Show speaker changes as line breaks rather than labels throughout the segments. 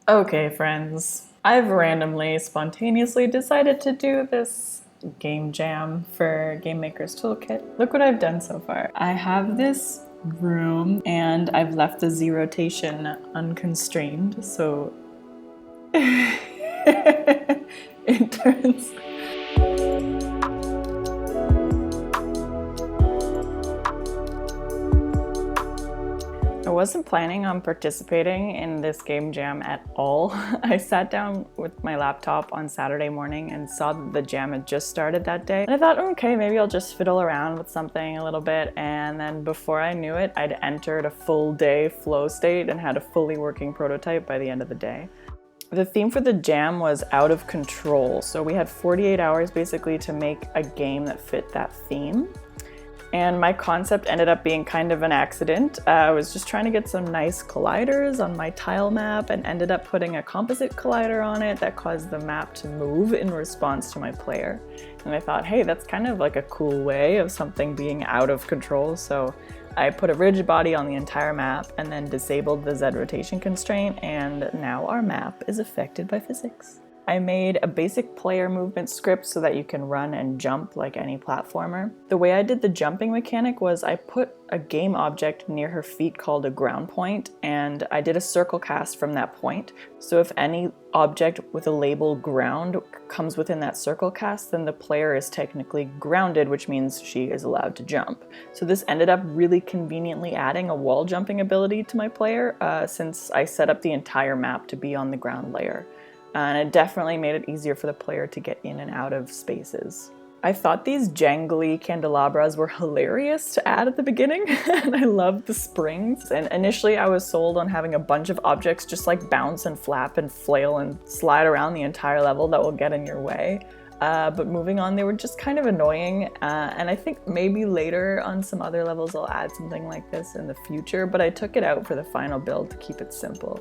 Okay, friends, I've randomly, spontaneously decided to do this game jam for Game Maker's Toolkit. Look what I've done so far. I have this room and I've left the Z rotation unconstrained, so it turns. I wasn't planning on participating in this game jam at all. I sat down with my laptop on Saturday morning and saw that the jam had just started that day. And I thought, okay, maybe I'll just fiddle around with something a little bit. And then before I knew it, I'd entered a full day flow state and had a fully working prototype by the end of the day. The theme for the jam was out of control. So we had 48 hours basically to make a game that fit that theme. And my concept ended up being kind of an accident. I was just trying to get some nice colliders on my tile map and ended up putting a composite collider on it that caused the map to move in response to my player. And I thought, hey, that's kind of like a cool way of something being out of control. So I put a rigid body on the entire map and then disabled the Z rotation constraint, and now our map is affected by physics. I made a basic player movement script so that you can run and jump like any platformer. The way I did the jumping mechanic was I put a game object near her feet called a ground point, and I did a circle cast from that point. So if any object with a label ground comes within that circle cast, then the player is technically grounded, which means she is allowed to jump. So this ended up really conveniently adding a wall jumping ability to my player since I set up the entire map to be on the ground layer. And it definitely made it easier for the player to get in and out of spaces. I thought these jangly candelabras were hilarious to add at the beginning, and I loved the springs. And initially I was sold on having a bunch of objects just like bounce and flap and flail and slide around the entire level that will get in your way. But moving on, they were just kind of annoying, and I think maybe later on some other levels I'll add something like this in the future, but I took it out for the final build to keep it simple.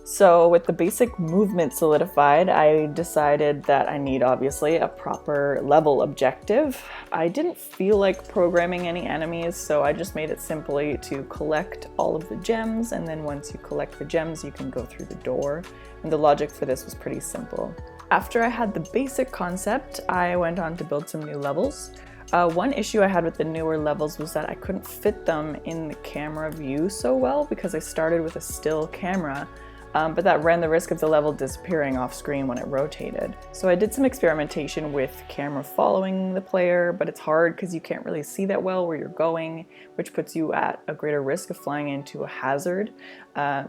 So with the basic movement solidified, I decided that I need obviously a proper level objective. I didn't feel like programming any enemies, so I just made it simply to collect all of the gems, and then once you collect the gems, you can go through the door. And the logic for this was pretty simple. After I had the basic concept, I went on to build some new levels. One issue I had with the newer levels was that I couldn't fit them in the camera view so well because I started with a still camera. But that ran the risk of the level disappearing off screen when it rotated. So I did some experimentation with camera following the player, but it's hard because you can't really see that well where you're going, which puts you at a greater risk of flying into a hazard.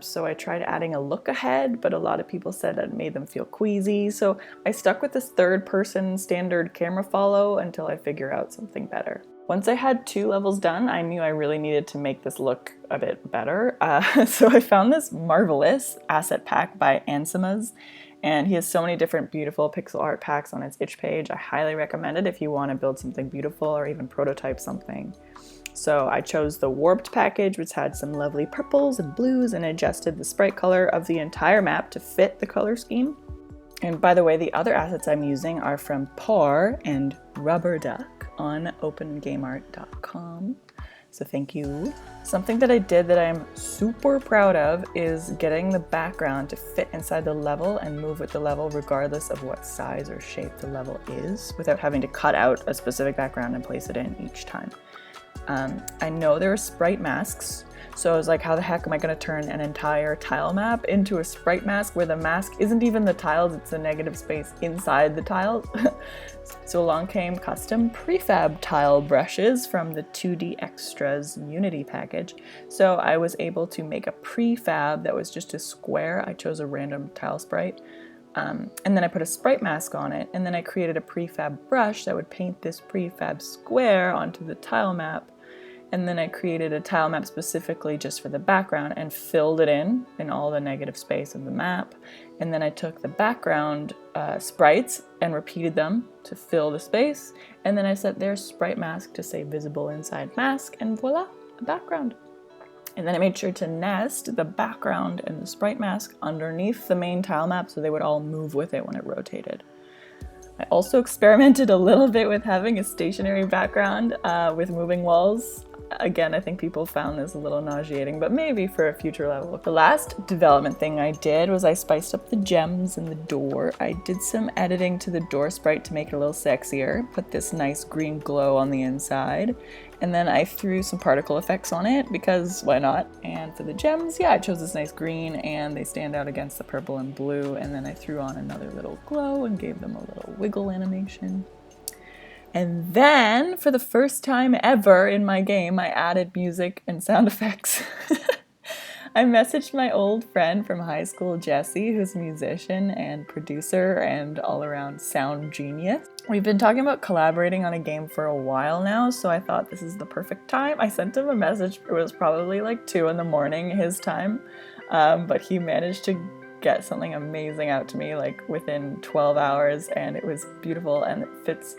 So I tried adding a look ahead, but a lot of people said that it made them feel queasy. So I stuck with this third person standard camera follow until I figure out something better. Once I had 2 levels done, I knew I really needed to make this look a bit better. So I found this marvelous asset pack by Ansimas, and he has so many different beautiful pixel art packs on his itch page. I highly recommend it if you want to build something beautiful or even prototype something. So I chose the warped package, which had some lovely purples and blues, and adjusted the sprite color of the entire map to fit the color scheme. And by the way, the other assets I'm using are from Par and Rubber Duck on opengameart.com. So thank you. Something that I did that I'm super proud of is getting the background to fit inside the level and move with the level regardless of what size or shape the level is, without having to cut out a specific background and place it in each time. I know there are Sprite Masks, so I was like, how the heck am I going to turn an entire tile map into a Sprite Mask where the mask isn't even the tiles, it's the negative space inside the tiles? So along came custom prefab tile brushes from the 2D Extras Unity package. So I was able to make a prefab that was just a square. I chose a random tile sprite. And then I put a sprite mask on it, and then I created a prefab brush that would paint this prefab square onto the tile map. And then I created a tile map specifically just for the background and filled it in all the negative space of the map. And then I took the background sprites and repeated them to fill the space. And then I set their sprite mask to say visible inside mask, and voila, a background. And then I made sure to nest the background and the sprite mask underneath the main tile map so they would all move with it when it rotated. I also experimented a little bit with having a stationary background with moving walls. Again, I think people found this a little nauseating, but maybe for a future level. The last development thing I did was I spiced up the gems in the door. I did some editing to the door sprite to make it a little sexier, put this nice green glow on the inside, and then I threw some particle effects on it because why not? And for the gems, yeah, I chose this nice green and they stand out against the purple and blue, and then I threw on another little glow and gave them a little wiggle animation. And then, for the first time ever in my game, I added music and sound effects. I messaged my old friend from high school, Jesse, who's a musician and producer and all-around sound genius. We've been talking about collaborating on a game for a while now, so I thought this is the perfect time. I sent him a message, it was probably like 2 in the morning his time, but he managed to get something amazing out to me like within 12 hours, and it was beautiful and it fits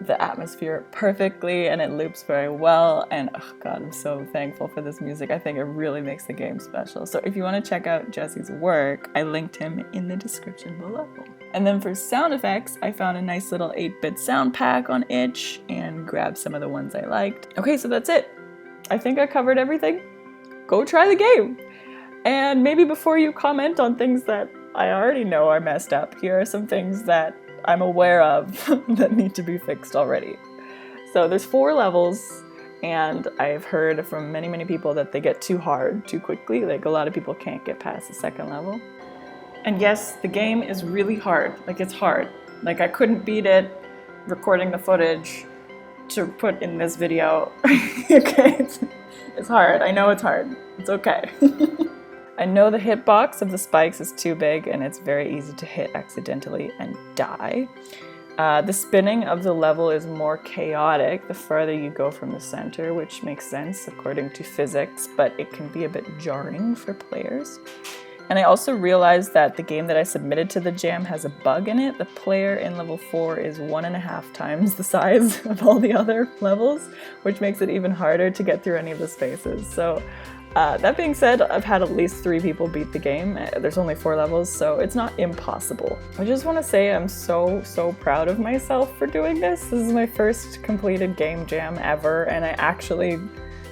the atmosphere perfectly and it loops very well, and oh god, I'm so thankful for this music. I think it really makes the game special. So if you want to check out Jesse's work, I linked him in the description below. And then for sound effects, I found a nice little 8-bit sound pack on itch and grabbed some of the ones I liked. Okay, so that's it. I think I covered everything. Go try the game! And maybe before you comment on things that I already know are messed up, here are some things that I'm aware of that need to be fixed already. So there's 4 levels, and I've heard from many people that they get too hard too quickly. Like a lot of people can't get past the 2nd level. And yes, the game is really hard. Like it's hard. Like I couldn't beat it recording the footage to put in this video. Okay, it's hard. I know it's hard. It's okay. I know the hitbox of the spikes is too big and it's very easy to hit accidentally and die. The spinning of the level is more chaotic the farther you go from the center, which makes sense according to physics, but it can be a bit jarring for players. And I also realized that the game that I submitted to the jam has a bug in it. The player in level 4 is 1.5 times the size of all the other levels, which makes it even harder to get through any of the spaces. So that being said, I've had at least 3 people beat the game. There's only 4 levels, so it's not impossible. I just want to say I'm so proud of myself for doing this. This is my first completed game jam ever, and I actually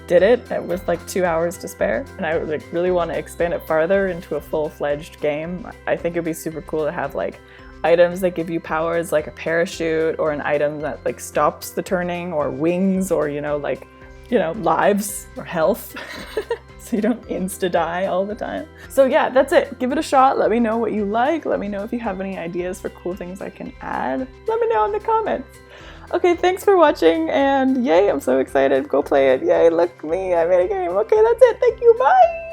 did it with like 2 hours to spare. And I like really want to expand it farther into a full-fledged game. I think it'd be super cool to have like items that give you powers, like a parachute, or an item that like stops the turning, or wings, or lives or health. So you don't insta-die all the time. So yeah, that's it. Give it a shot. Let me know what you like. Let me know if you have any ideas for cool things I can add. Let me know in the comments. Okay, thanks for watching, and yay, I'm so excited. Go play it. Yay, look me, I made a game. Okay, that's it. Thank you. Bye!